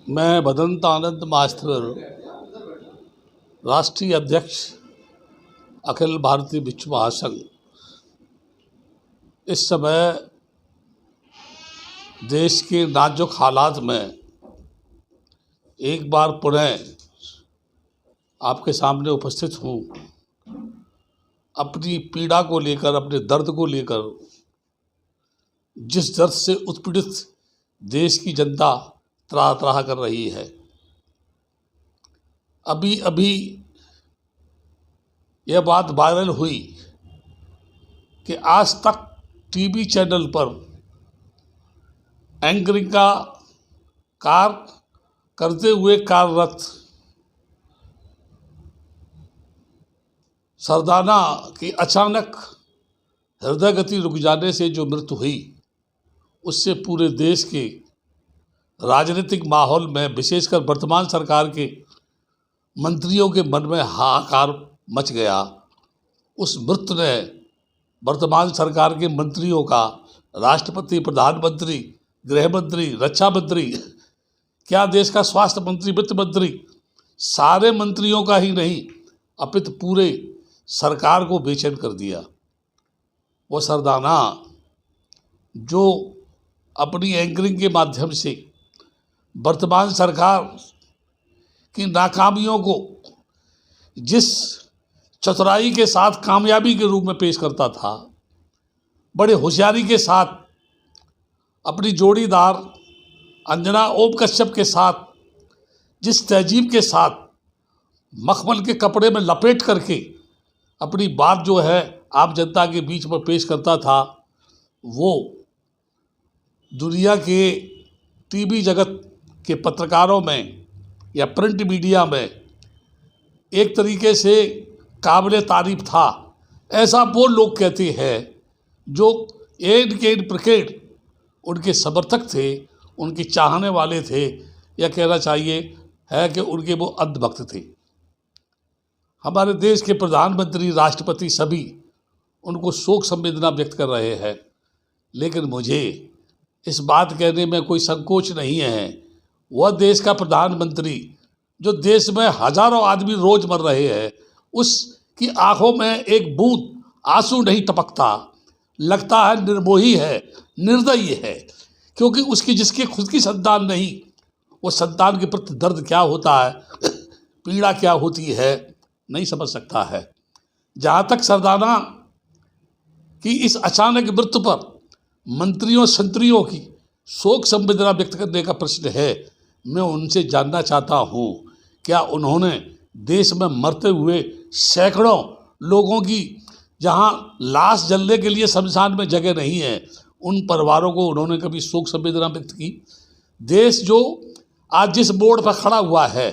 मैं भदंत आनंद मास्टर, राष्ट्रीय अध्यक्ष अखिल भारतीय भिक्षु महासंघ, इस समय देश के नाजुक हालात में एक बार पुनः आपके सामने उपस्थित हूँ। अपनी पीड़ा को लेकर, अपने दर्द को लेकर, जिस दर्द से उत्पीड़ित देश की जनता त्राह त्राह कर रही है। अभी अभी यह बात वायरल हुई कि आज तक टीवी चैनल पर एंकरिंग का कार्य करते हुए कार्यरत सरदाना की अचानक हृदय गति रुक जाने से जो मृत्यु हुई, उससे पूरे देश के राजनीतिक माहौल में, विशेषकर वर्तमान सरकार के मंत्रियों के मन में हाहाकार मच गया। उस मृत्यु ने वर्तमान सरकार के मंत्रियों का, राष्ट्रपति, प्रधानमंत्री, गृह मंत्री, रक्षा मंत्री, क्या देश का स्वास्थ्य मंत्री, वित्त मंत्री, सारे मंत्रियों का ही नहीं अपितु पूरे सरकार को बेचैन कर दिया। वो सरदाना जो अपनी एंकरिंग के माध्यम से वर्तमान सरकार की नाकामियों को जिस चतुराई के साथ कामयाबी के रूप में पेश करता था, बड़े होशियारी के साथ अपनी जोड़ीदार अंजना ओम कश्यप के साथ जिस तहजीब के साथ मखमल के कपड़े में लपेट करके अपनी बात जो है आम जनता के बीच में पेश करता था, वो दुनिया के टीवी जगत के पत्रकारों में या प्रिंट मीडिया में एक तरीके से काबिल तारीफ था। ऐसा वो लोग कहते हैं जो एंड के एंड प्रकेट उनके समर्थक थे, उनके चाहने वाले थे, या कहना चाहिए है कि उनके वो अंधभक्त थे। हमारे देश के प्रधानमंत्री, राष्ट्रपति सभी उनको शोक संवेदना व्यक्त कर रहे हैं, लेकिन मुझे इस बात कहने में कोई संकोच नहीं है। वह देश का प्रधानमंत्री जो देश में हजारों आदमी रोज मर रहे हैं, उसकी आंखों में एक बूंद आंसू नहीं टपकता, लगता है निर्मोही है, निर्दयी है, क्योंकि उसकी जिसके खुद की संतान नहीं, वो संतान के प्रति दर्द क्या होता है, पीड़ा क्या होती है, नहीं समझ सकता है। जहाँ तक सरदाना की इस अचानक मृत्यु पर मंत्रियों संतरियों की शोक संवेदना व्यक्त करने का प्रश्न है, मैं उनसे जानना चाहता हूँ, क्या उन्होंने देश में मरते हुए सैकड़ों लोगों की जहाँ लाश जलने के लिए शमशान में जगह नहीं है, उन परिवारों को उन्होंने कभी शोक संवेदना व्यक्त की? देश जो आज जिस मोड़ पर खड़ा हुआ है,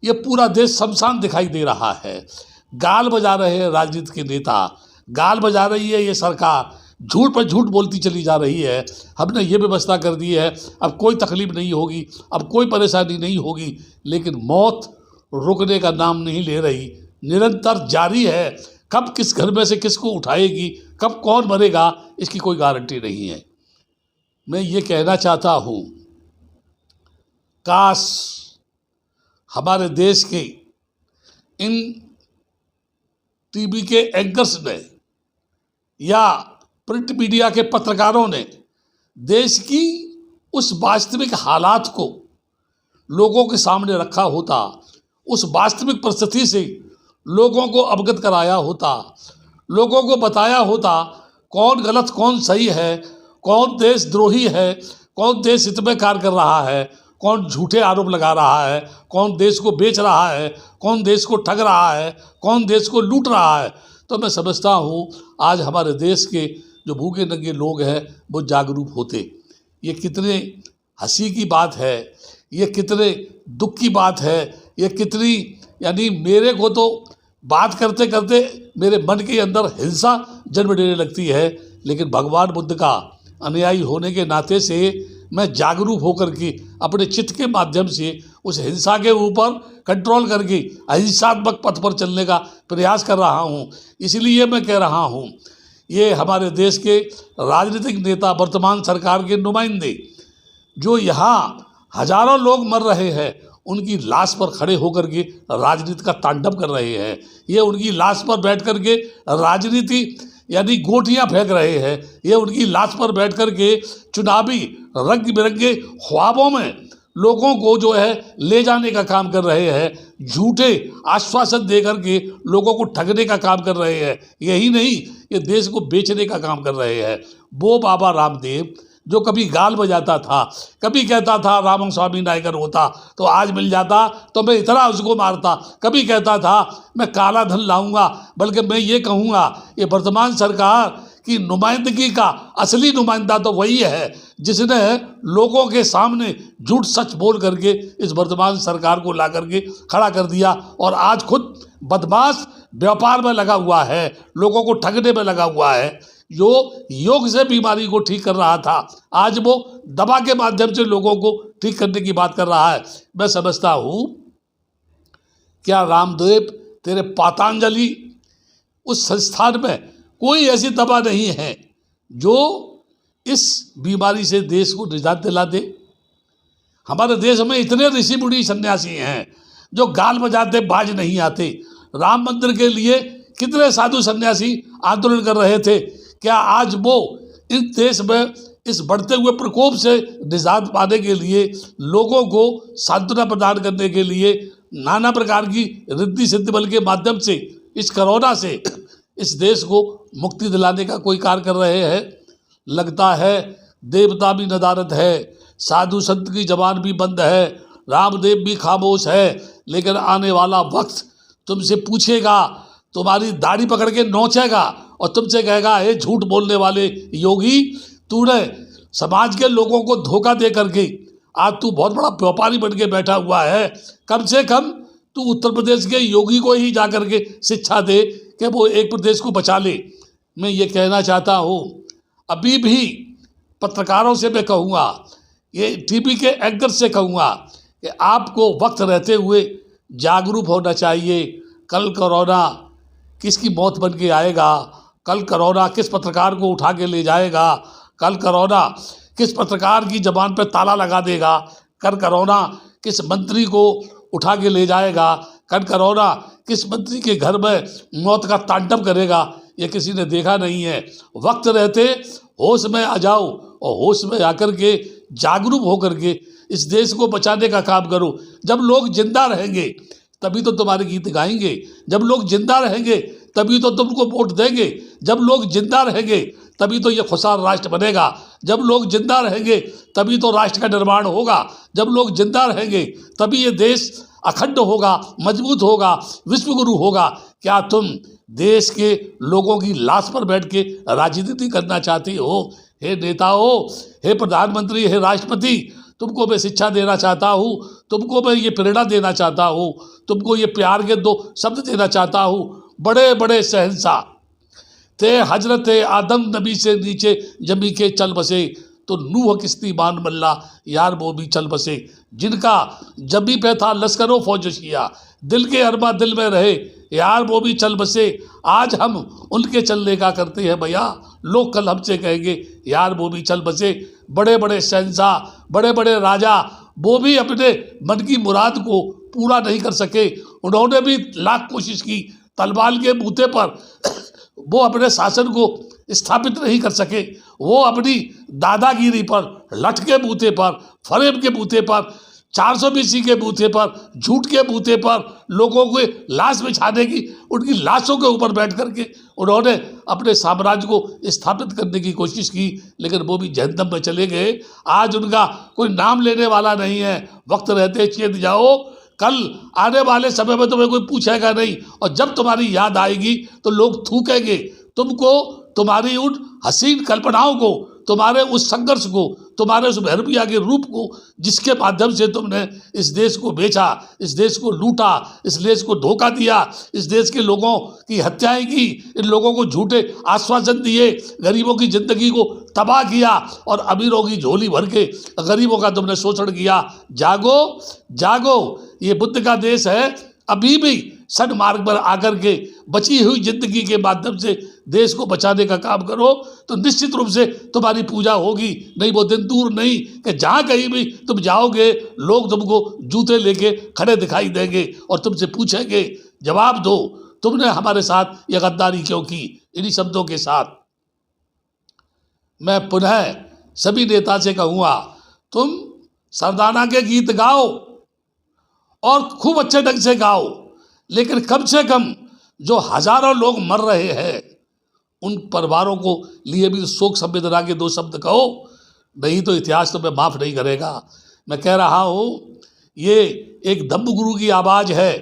ये पूरा देश शमशान दिखाई दे रहा है। गाल बजा रहे हैं राजनीति के नेता, गाल बजा रही है ये सरकार, झूठ पर झूठ बोलती चली जा रही है। हमने ये व्यवस्था कर दी है, अब कोई तकलीफ नहीं होगी, अब कोई परेशानी नहीं होगी, लेकिन मौत रुकने का नाम नहीं ले रही, निरंतर जारी है। कब किस घर में से किसको उठाएगी, कब कौन मरेगा, इसकी कोई गारंटी नहीं है। मैं ये कहना चाहता हूँ, काश हमारे देश के इन टीवी के एंकर्स ने या प्रिंट मीडिया के पत्रकारों ने देश की उस वास्तविक हालात को लोगों के सामने रखा होता, उस वास्तविक परिस्थिति से लोगों को अवगत कराया होता, लोगों को बताया होता कौन गलत कौन सही है, कौन देशद्रोही है, कौन देश हित में कार्य कर रहा है, कौन झूठे आरोप लगा रहा है, कौन देश को बेच रहा है, कौन देश को ठग रहा है, कौन देश को लूट रहा है, तो मैं समझता हूँ आज हमारे देश के जो भूखे नंगे लोग हैं वो जागरूक होते। ये कितने हंसी की बात है, ये कितने दुख की बात है, ये कितनी, यानी मेरे को तो बात करते करते मेरे मन के अंदर हिंसा जन्म लेने लगती है, लेकिन भगवान बुद्ध का अनुयायी होने के नाते से मैं जागरूक होकर के अपने चित्त के माध्यम से उस हिंसा के ऊपर कंट्रोल करके अहिंसात्मक पथ पर चलने का प्रयास कर रहा हूँ। इसलिए मैं कह रहा हूँ, ये हमारे देश के राजनीतिक नेता, वर्तमान सरकार के नुमाइंदे जो यहाँ हजारों लोग मर रहे हैं, उनकी लाश पर खड़े होकर के राजनीति का तांडव कर रहे हैं। ये उनकी लाश पर बैठ कर के राजनीति यानी गोटियां फेंक रहे हैं। ये उनकी लाश पर बैठ कर के चुनावी रंग बिरंगे ख्वाबों में लोगों को जो है ले जाने का काम कर रहे हैं, झूठे आश्वासन दे करके लोगों को ठगने का काम कर रहे हैं। यही नहीं, ये देश को बेचने का काम कर रहे हैं। वो बाबा रामदेव जो कभी गाल बजाता था, कभी कहता था रामन स्वामी नायकर होता तो आज मिल जाता तो मैं इतना उसको मारता, कभी कहता था मैं काला धन लाऊंगा, बल्कि मैं ये कहूँगा ये वर्तमान सरकार की नुमाइंदगी का असली नुमाइंदा तो वही है जिसने लोगों के सामने झूठ सच बोल करके इस वर्तमान सरकार को ला करके खड़ा कर दिया और आज खुद बदमाश व्यापार में लगा हुआ है, लोगों को ठगने में लगा हुआ है। जो योग से बीमारी को ठीक कर रहा था, आज वो दवा के माध्यम से लोगों को ठीक करने की बात कर रहा है। मैं समझता हूँ क्या रामदेव तेरे पातंजलि उस संस्थान में कोई ऐसी दवा नहीं है जो इस बीमारी से देश को निजात दिला दे। हमारे देश में इतने ऋषि मुनि सन्यासी हैं जो गाल बजाते बाज नहीं आते। राम मंदिर के लिए कितने साधु सन्यासी आंदोलन कर रहे थे। क्या आज वो इस देश में इस बढ़ते हुए प्रकोप से निजात पाने के लिए, लोगों को सांत्वना प्रदान करने के लिए नाना प्रकार की रिद्धि सिद्धि बल के माध्यम से इस कोरोना से इस देश को मुक्ति दिलाने का कोई कार्य कर रहे हैं? लगता है देवता भी नदारद है, साधु संत की जबान भी बंद है, रामदेव भी खामोश है। लेकिन आने वाला वक्त तुमसे पूछेगा, तुम्हारी दाढ़ी पकड़ के नोचेगा और तुमसे कहेगा हे झूठ बोलने वाले योगी, तूने समाज के लोगों को धोखा दे करके आज तू बहुत बड़ा व्यापारी बन के बैठा हुआ है। कम से कम तू उत्तर प्रदेश के योगी को ही जा कर के शिक्षा दे कि वो एक प्रदेश को बचा ले। मैं ये कहना चाहता हूँ, अभी भी पत्रकारों से मैं कहूँगा, ये टीवी के एंकर से कहूँगा कि आपको वक्त रहते हुए जागरूक होना चाहिए। कल कोरोना किसकी मौत बन के आएगा, कल कोरोना किस पत्रकार को उठा के ले जाएगा, कल कोरोना किस पत्रकार की ज़बान पर ताला लगा देगा, कल कोरोना किस मंत्री को उठा के ले जाएगा, कल कोरोना किस मंत्री के घर में मौत का तांडव करेगा, ये किसी ने देखा नहीं है। वक्त रहते होश में आ जाओ और होश में आकर के जागरूक होकर के इस देश को बचाने का काम करो। जब लोग जिंदा रहेंगे तभी तो तुम्हारे गीत गाएंगे, जब लोग जिंदा रहेंगे तभी तो तुमको वोट देंगे, जब लोग जिंदा रहेंगे तभी तो ये खुशहाल राष्ट्र बनेगा, जब लोग जिंदा रहेंगे तभी तो राष्ट्र का निर्माण होगा, जब लोग जिंदा रहेंगे तभी ये देश अखंड होगा, मजबूत होगा, विश्वगुरु होगा। क्या तुम देश के लोगों की लाश पर बैठ के राजनीति करना चाहती हो? हे नेताओं, हे प्रधानमंत्री, हे राष्ट्रपति, तुमको मैं शिक्षा देना चाहता हूँ, तुमको मैं ये प्रेरणा देना चाहता हूँ, तुमको ये प्यार के दो शब्द देना चाहता हूँ। बड़े बड़े शहंशाह थे, हजरत आदम नबी से नीचे जमी के चल बसे, तो नूह किश्ती मान मल्ला यार वो भी चल बसे। जिनका जबी पे था लश्करों फौजिया, दिल के अरमा दिल में रहे यार वो भी चल बसे। आज हम उनके चलने का करते हैं भैया, लोग कल हमसे कहेंगे यार वो भी चल बसे। बड़े बड़े शहंशाह, बड़े बड़े राजा, वो भी अपने मन की मुराद को पूरा नहीं कर सके। उन्होंने भी लाख कोशिश की, तलवार के बूते पर वो अपने शासन को स्थापित नहीं कर सके। वो अपनी दादागिरी पर, लठ के बूते पर, फरेब के बूते पर, 420 के बूते पर, झूठ के बूते पर लोगों को लाश बिछाने की, उनकी लाशों के ऊपर बैठ करके उन्होंने अपने साम्राज्य को स्थापित करने की कोशिश की, लेकिन वो भी जहन्नम में चले गए। आज उनका कोई नाम लेने वाला नहीं है। वक्त रहते चेत जाओ, कल आने वाले समय में तुम्हें कोई पूछेगा नहीं, और जब तुम्हारी याद आएगी तो लोग थूकेंगे तुमको, तुम्हारी उन हसीन कल्पनाओं को, तुम्हारे उस संघर्ष को, तुम्हारे उस भैरविया के रूप को, जिसके माध्यम से तुमने इस देश को बेचा, इस देश को लूटा, इस देश को धोखा दिया, इस देश के लोगों की हत्याएं की, इन लोगों को झूठे आश्वासन दिए, गरीबों की ज़िंदगी को तबाह किया और अमीरों की झोली भर के गरीबों का तुमने शोषण किया। जागो जागो, ये बुद्ध का देश है। अभी भी सन्मार्ग पर आकर के बची हुई जिंदगी के माध्यम से देश को बचाने का काम करो तो निश्चित रूप से तुम्हारी पूजा होगी। नहीं, वो दिन दूर नहीं कि जहाँ कहीं भी तुम जाओगे लोग तुमको जूते लेके खड़े दिखाई देंगे और तुमसे पूछेंगे, जवाब दो, तुमने हमारे साथ ये गद्दारी क्यों की। इन्हीं शब्दों के साथ मैं पुनः सभी नेता से कहूँगा, तुम सरदाना के गीत गाओ और खूब अच्छे ढंग से गाओ, लेकिन कम से कम जो हजारों लोग मर रहे हैं उन परिवारों को लिए भी शोक संवेदना के 2 शब्द कहो, नहीं तो इतिहास तुम्हें माफ़ नहीं करेगा। मैं कह रहा हूँ, ये एक धम्मगुरु की आवाज़ है।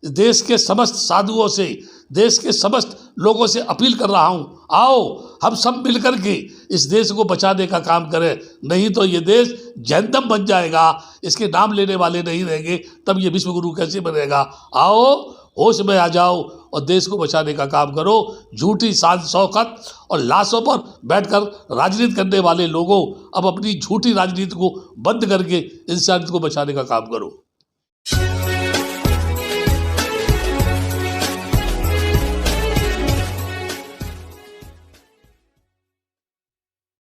देश के समस्त साधुओं से, देश के समस्त लोगों से अपील कर रहा हूँ, आओ हम सब मिलकर के इस देश को बचाने का काम करें, नहीं तो ये देश जहन्नम बन जाएगा। इसके नाम लेने वाले नहीं रहेंगे, तब ये विश्व गुरु कैसे बनेगा। आओ होश में आ जाओ और देश को बचाने का काम करो। झूठी शान शौकत और लाशों पर बैठकर राजनीति करने वाले लोगों, अब अपनी झूठी राजनीति को बंद करके इंसानियत को बचाने का काम करो।